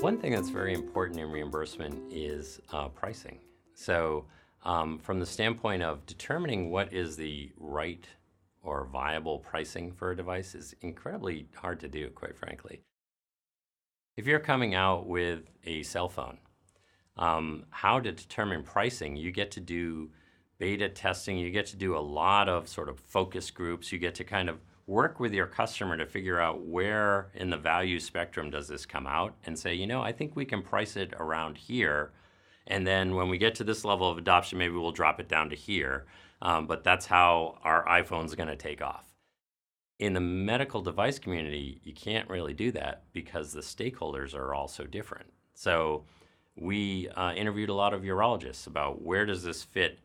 One thing that's very important in reimbursement is pricing. So from the standpoint of determining what is the right or viable pricing for a device is incredibly hard to do, quite frankly. If you're coming out with a cell phone, how to determine pricing, you get to do beta testing, you get to do a lot of sort of focus groups, you get to kind of work with your customer to figure out where in the value spectrum does this come out and say, I think we can price it around here. And then when we get to this level of adoption, maybe we'll drop it down to here. But that's how our iPhone's going to take off. In the medical device community, you can't really do that because the stakeholders are all so different. So we interviewed a lot of urologists about where does this fit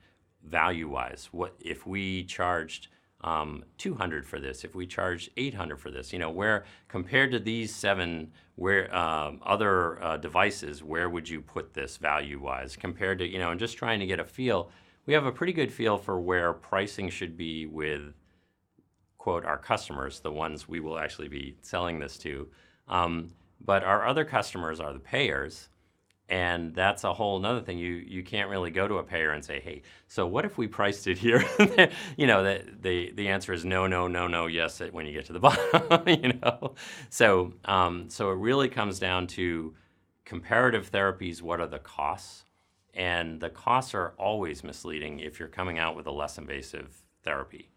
value-wise. What if we charged $200 for this? If we charged $800 for this? Where compared to these seven, where other devices, where would you put this value-wise compared to and just trying to get a feel. We have a pretty good feel for where pricing should be with, quote, our customers, the ones we will actually be selling this to. But our other customers are the payers, and that's a whole nother thing. You can't really go to a payer and say, hey, so what if we priced it here? The answer is no, no, no, no, yes, when you get to the bottom, So it really comes down to comparative therapies, what are the costs? And the costs are always misleading if you're coming out with a less invasive therapy,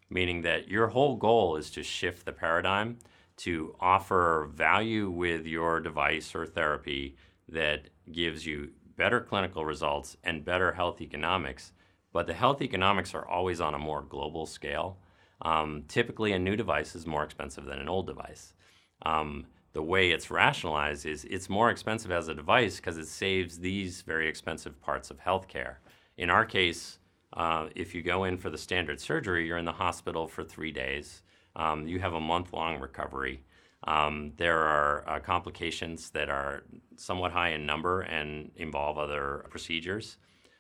meaning that your whole goal is to shift the paradigm to offer value with your device or therapy that gives you better clinical results and better health economics. But the health economics are always on a more global scale. Typically, a new device is more expensive than an old device. The way it's rationalized is it's more expensive as a device because it saves these very expensive parts of healthcare. In our case, if you go in for the standard surgery, you're in the hospital for 3 days. You have a month-long recovery. There are complications that are somewhat high in number and involve other procedures.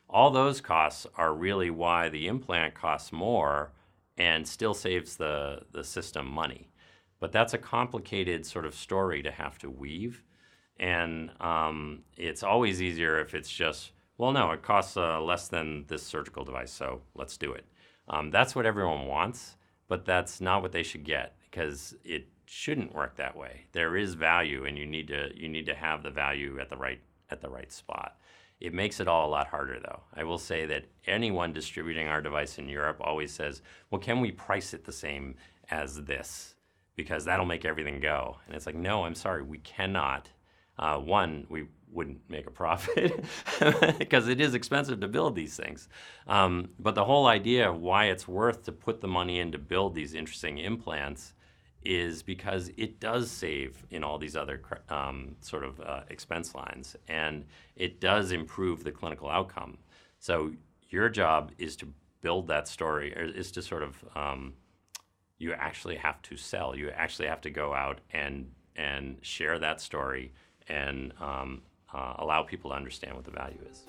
All those costs are really why the implant costs more and still saves the system money. But that's a complicated sort of story to have to weave. And it's always easier if it's just, well, no, it costs less than this surgical device, so let's do it. That's what everyone wants, but that's not what they should get because it shouldn't work that way. There is value, and you need to have the value at the right spot. It makes it all a lot harder, though. I will say that anyone distributing our device in Europe always says, well, can we price it the same as this? Because that'll make everything go. And it's like, no, I'm sorry, we cannot. One, we wouldn't make a profit because it is expensive to build these things. But the whole idea of why it's worth to put the money in to build these interesting implants is because it does save in all these other expense lines, and it does improve the clinical outcome. So your job is to build that story, or is to sort of, you actually have to sell. You actually have to go out and share that story and allow people to understand what the value is.